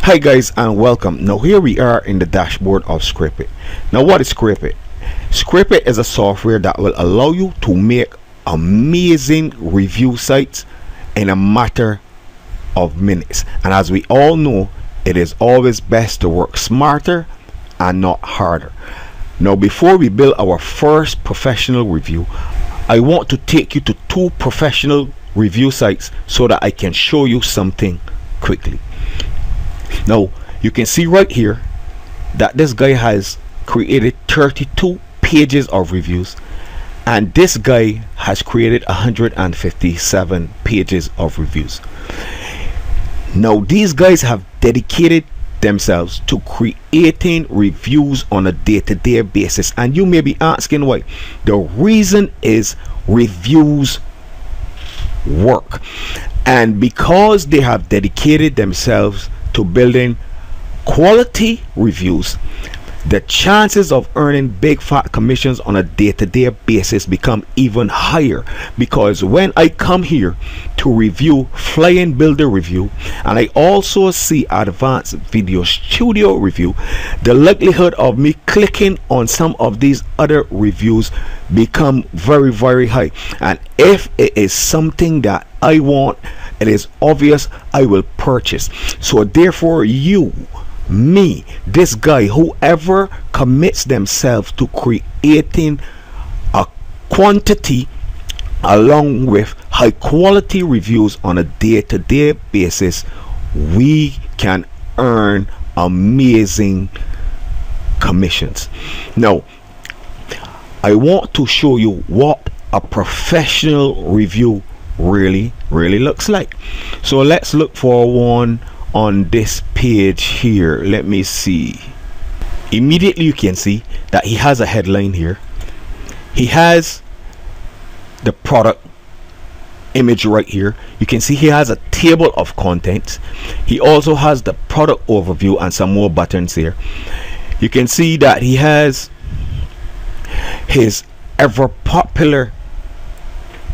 Hi guys and welcome. Now here we are in the dashboard of Scripit. Now what is Scripit? Scripit is a software that will allow you to make amazing review sites in a matter of minutes. And as we all know, it is always best to work smarter and not harder. Now before we build our first professional review, I want to take you to two professional review sites so that I can show you something quickly. Now you can see right here that this guy has created 32 pages of reviews, and this guy has created 157 pages of reviews. Now these guys have dedicated themselves to creating reviews on a day-to-day basis, and you may be asking why. The reason is reviews work, and because they have dedicated themselves to building quality reviews, the chances of earning big fat commissions on a day-to-day basis become even higher. Because when I come here to review Flying Builder review, and I also see Advanced Video Studio review, the likelihood of me clicking on some of these other reviews become very high. And if it is something that I want, it is obvious I will purchase. So therefore, you, me, this guy, whoever commits themselves to creating a quantity along with high quality reviews on a day-to-day basis, we can earn amazing commissions. Now I want to show you what a professional review really looks like. So let's look for one on this page here. Let me see. Immediately you can see that he has a headline here. He has the product image right here. You can see he has a table of contents. He also has the product overview and some more buttons here. You can see that he has his ever popular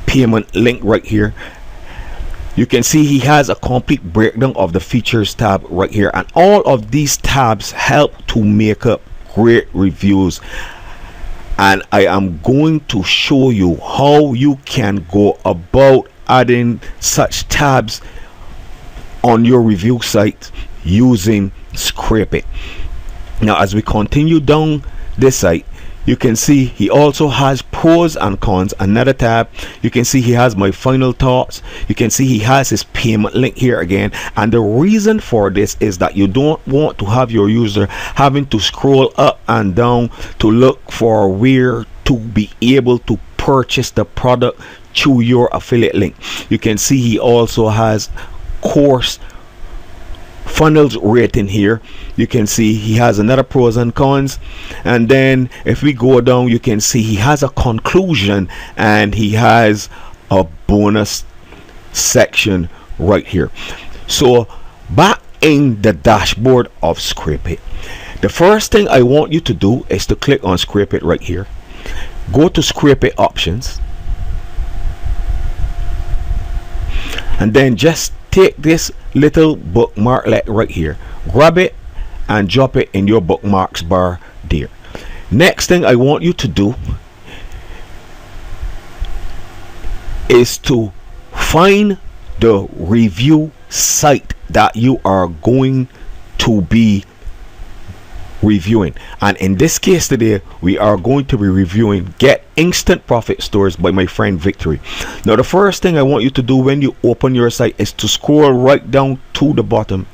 payment link right here. You can see he has a complete breakdown of the features tab right here, and all of these tabs help to make up great reviews. And I am going to show you how you can go about adding such tabs on your review site using Scripit. Now as we continue down this site, you can see he also has pros and cons, another tab. You can see he has my final thoughts. You can see he has his payment link here again. And the reason for this is that you don't want to have your user having to scroll up and down to look for where to be able to purchase the product through your affiliate link. You can see he also has course funnels rating here. You can see he has another pros and cons, and then if we go down, you can see he has a conclusion and he has a bonus section right here. So back in the dashboard of Scripit, the first thing I want you to do is to click on Scripit right here. Go to Scripit options, and then just take this little bookmarklet right here, grab it and drop it in your bookmarks bar there. Next thing I want you to do is to find the review site that you are going to be reviewing, and in this case today we are going to be reviewing Get Instant Profit Stores by my friend Victory. Now the first thing I want you to do when you open your site is to scroll right down to the bottom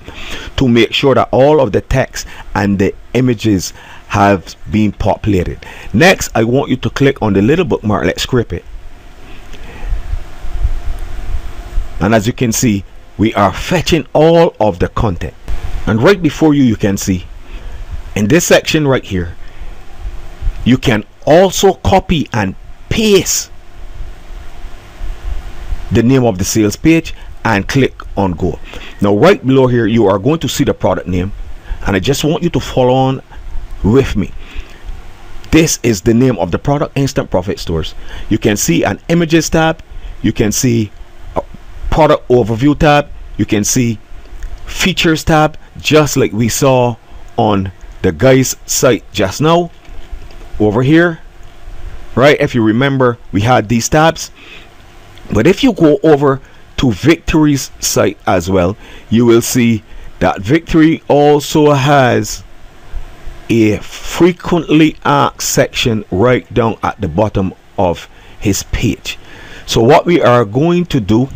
to make sure that all of the text and the images have been populated. Next I want you to click on the little bookmark, let's Scripit, and as you can see we are fetching all of the content, and right before you can see in this section right here, you can also copy and paste the name of the sales page and click on go. Now right below here you are going to see the product name, and I just want you to follow on with me. This is the name of the product, Instant Profit Stores. You can see an images tab, you can see a product overview tab, you can see features tab, just like we saw on the guy's site just now over here, right? If you remember, we had these tabs. But if you go over to Victory's site as well, you will see that Victory also has a frequently asked section right down at the bottom of his page. So what we are going to do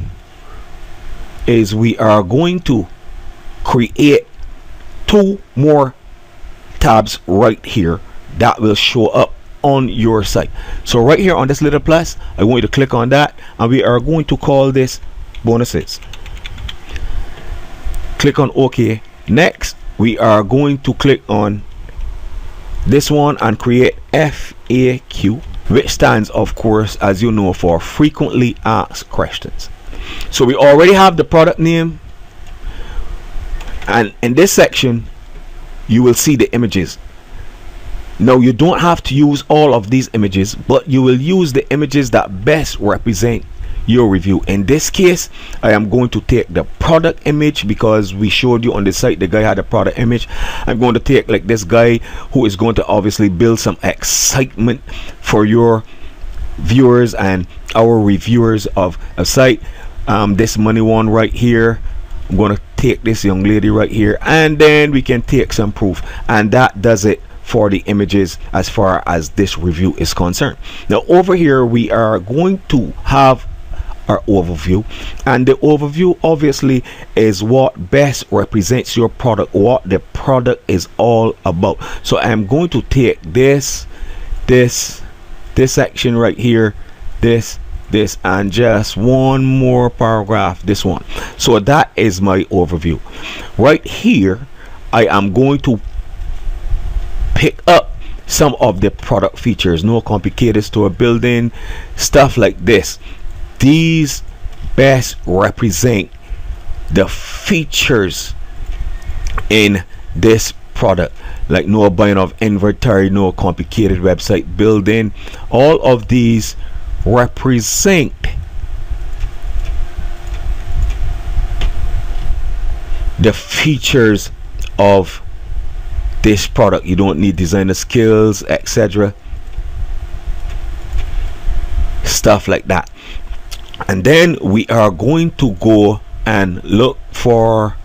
is we are going to create 2 more tabs right here that will show up on your site. So right here on this little plus, I want you to click on that, and we are going to call this bonuses. Click on OK. Next, we are going to click on this one and create FAQ, which stands, of course, as you know, for frequently asked questions. So we already have the product name, and in this section you will see the images. Now, you don't have to use all of these images, but you will use the images that best represent your review. In this case, I am going to take the product image because we showed you on the site the guy had a product image. I'm going to take like this guy who is going to obviously build some excitement for your viewers and our reviewers of a site. This money one right here, I'm going to take this young lady right here, and then we can take some proof, and that does it for the images as far as this review is concerned. Now over here we are going to have our overview, and the overview obviously is what best represents your product, what the product is all about. So I'm going to take this section right here, this, and just one more paragraph, this one. So that is my overview. Right here I am going to pick up some of the product features, no complicated store building, stuff like this. These best represent the features in this product, like no buying of inventory, no complicated website building. All of these represent the features of this product. You don't need designer skills, etc., stuff like that. And then we are going to go and look for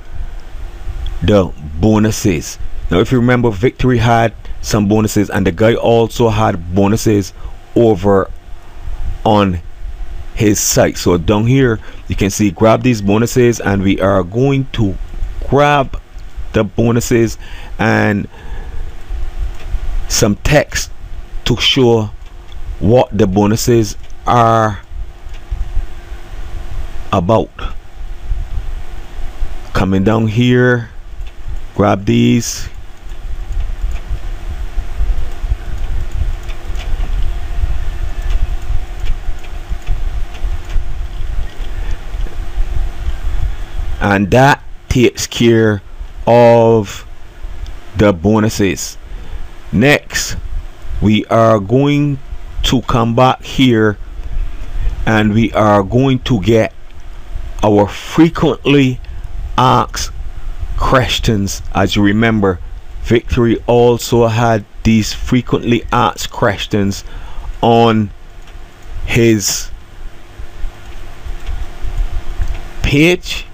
the bonuses. Now if you remember, Victory had some bonuses, and the guy also had bonuses over on his site. So down here you can see grab these bonuses, and we are going to grab the bonuses and some text to show what the bonuses are about. Coming down here, grab these, and that takes care of the bonuses. Next we are going to come back here, and we are going to get our frequently asked questions. As you remember, Victory also had these frequently asked questions on his page.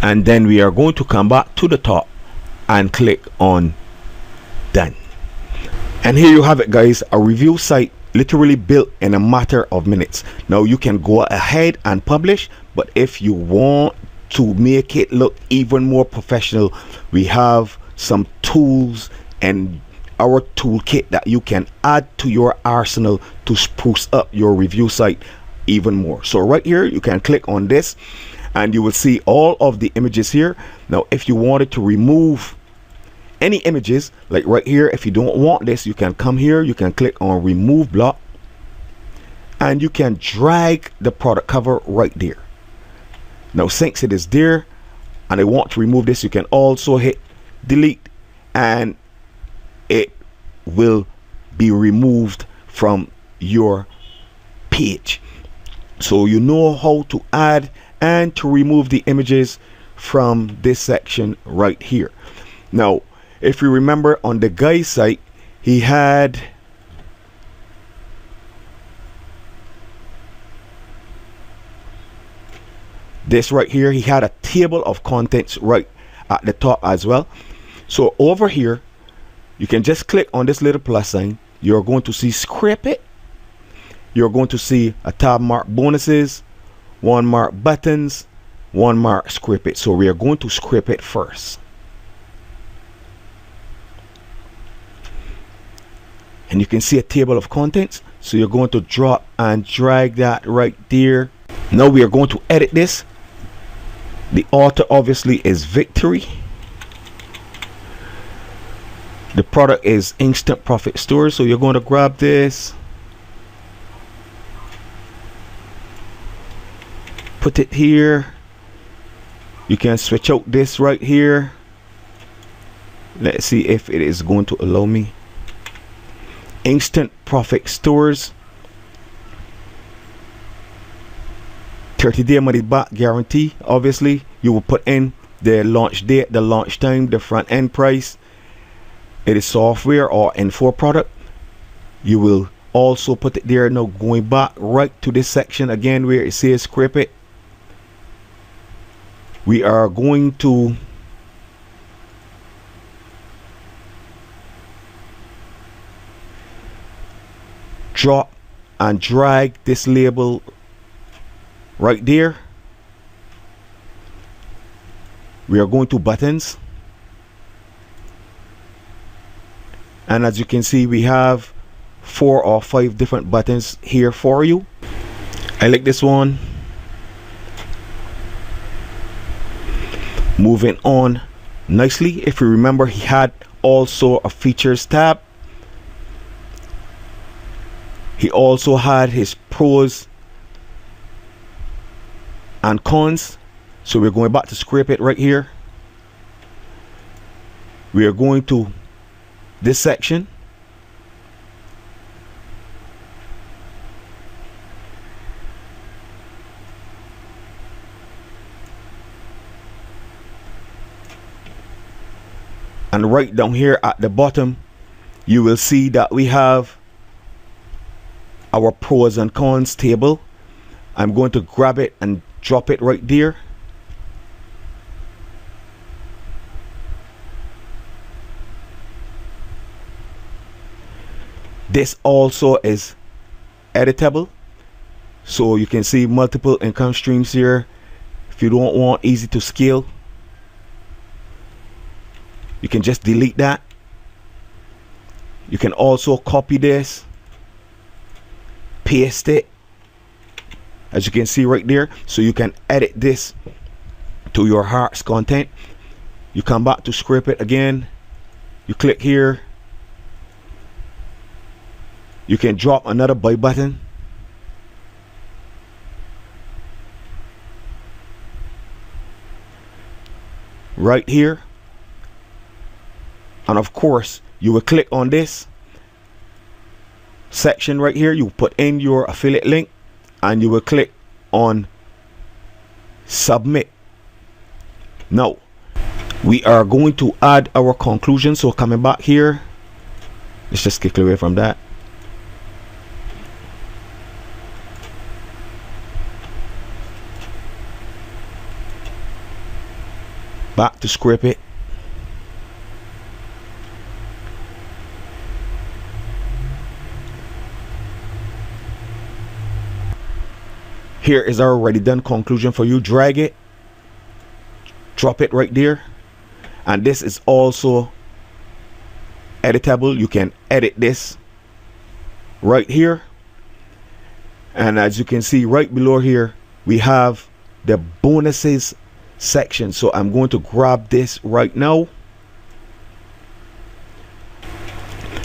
And then we are going to come back to the top and click on done. And here you have it, guys, a review site literally built in a matter of minutes. Now you can go ahead and publish, but if you want to make it look even more professional, we have some tools and our toolkit that you can add to your arsenal to spruce up your review site even more. So right here you can click on this, and you will see all of the images here. Now if you wanted to remove any images, like right here, if you don't want this, you can come here, you can click on remove block, and you can drag the product cover right there. Now since it is there and I want to remove this, you can also hit delete, and it will be removed from your page. So you know how to add and to remove the images from this section right here. Now, if you remember on the guy's site, he had this right here. He had a table of contents right at the top as well. So over here, you can just click on this little plus sign. You're going to see Scrape It. You're going to see a tab marked bonuses, one marked buttons, one marked Scrape It. So we are going to Scrape It first. And you can see a table of contents. So you're going to drop and drag that right there. Now we are going to edit this. The author obviously is Victory. The product is Instant Profit Stores. So you're going to grab this, put it here. You can switch out this right here. Let's see if it is going to allow me. Instant Profit Stores, 30-day money back guarantee. Obviously you will put in the launch date, the launch time, the front end price. It is software or N4 product. You will also put it there. Now going back right to this section again where it says Scrape It, we are going to drop and drag this label right there. We are going to buttons, and as you can see, we have 4 or 5 different buttons here for you. I like this one. Moving on nicely. If you remember, he had also a features tab. He also had his pros and cons. So we're going back to Scrape It right here. We are going to this section. And right down here at the bottom, you will see that we have our pros and cons table. I'm going to grab it and drop it right there. This also is editable, so you can see multiple income streams here. If you don't want easy to scale, you can just delete that. You can also copy this, paste it, as you can see right there, so you can edit this to your heart's content. You come back to Scrape It again, you click here, you can drop another buy button, right here, and of course you will click on this section right here. You put in your affiliate link and you will click on submit. Now we are going to add our conclusion. So coming back here, let's just click away from that. Back to Scrape It. Here is our already done conclusion for you. Drag it, drop it right there, and this is also editable. You can edit this right here, and as you can see right below here, we have the bonuses section. So I'm going to grab this right now.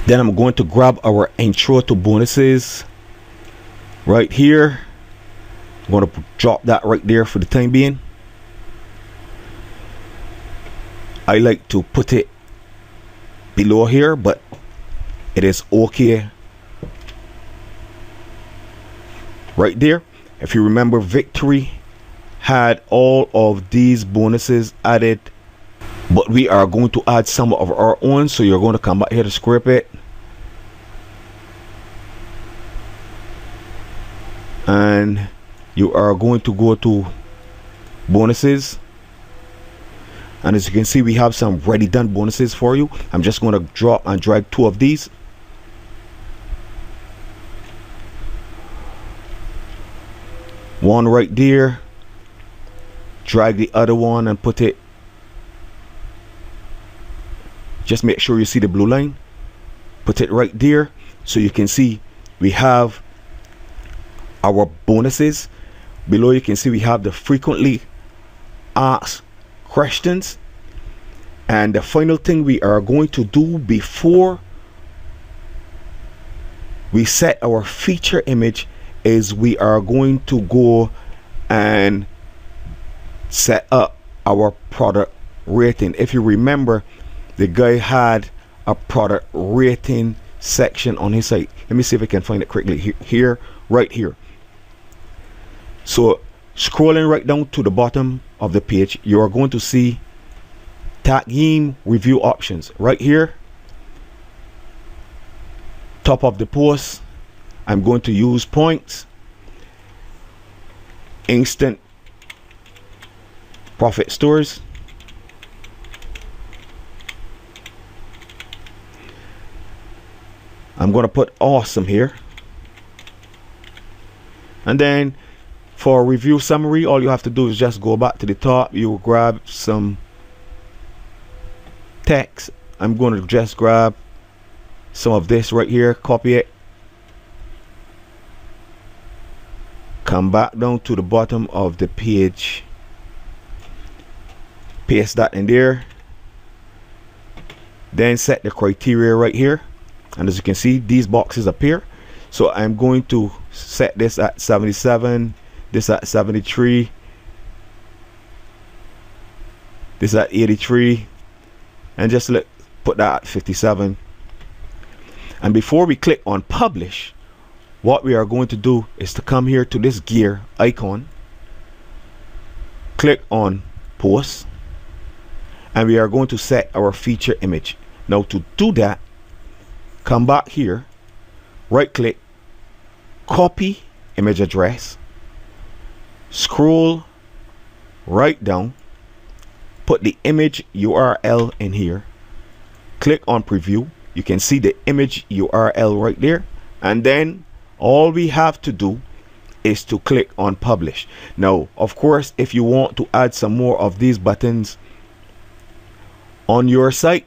Then I'm going to grab our intro to bonuses right here. I'm going to drop that right there for the time being. I like to put it below here, but it is okay right there. If you remember, Victory had all of these bonuses added, but we are going to add some of our own. So you're going to come back here to Scripit, and you are going to go to bonuses, and as you can see, we have some ready done bonuses for you. I'm just going to drop and drag 2 of these. One right there, drag the other one and put it, just make sure you see the blue line, put it right there, so you can see we have our bonuses. Below you can see we have the frequently asked questions, and the final thing we are going to do before we set our feature image is we are going to go and set up our product rating. If you remember, the guy had a product rating section on his site. Let me see if I can find it quickly here, right here. So scrolling right down to the bottom of the page, you are going to see tagging review options right here, top of the post. I'm going to use points, instant profit stores, I'm going to put awesome here, and then for review summary, all you have to do is just go back to the top. You grab some text. I'm going to just grab some of this right here, copy it, come back down to the bottom of the page, paste that in there, then set the criteria right here, and as you can see, these boxes appear. So I'm going to set this at 77, this at 73, this at 83, and just put that at 57. And before we click on publish, what we are going to do is to come here to this gear icon, click on post, and we are going to set our feature image. Now to do that, come back here, right click, copy image address, scroll right down, put the image URL in here, click on preview. You can see the image URL right there, and then all we have to do is to click on publish. Now of course, if you want to add some more of these buttons on your site,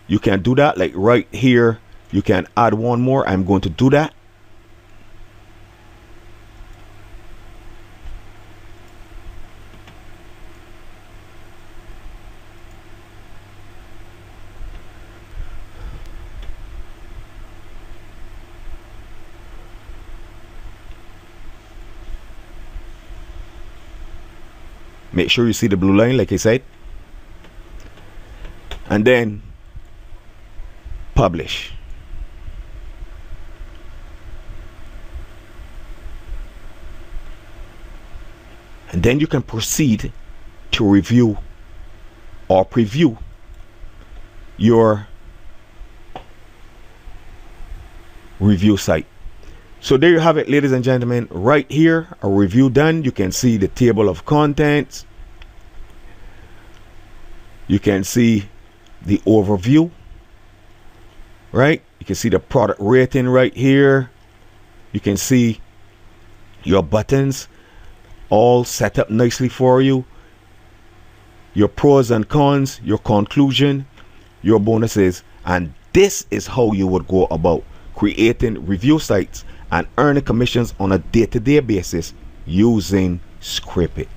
you can do that. Like right here, you can add one more. I'm going to do that. Make sure you see the blue line like I said, and then publish. And then you can proceed to review or preview your review site. So there you have it, ladies and gentlemen. Right here, a review done. You can see the table of contents, you can see the overview, right? You can see the product rating right here. You can see your buttons all set up nicely for you, your pros and cons, your conclusion, your bonuses. And this is how you would go about creating review sites and earning commissions on a day-to-day basis using Scripit.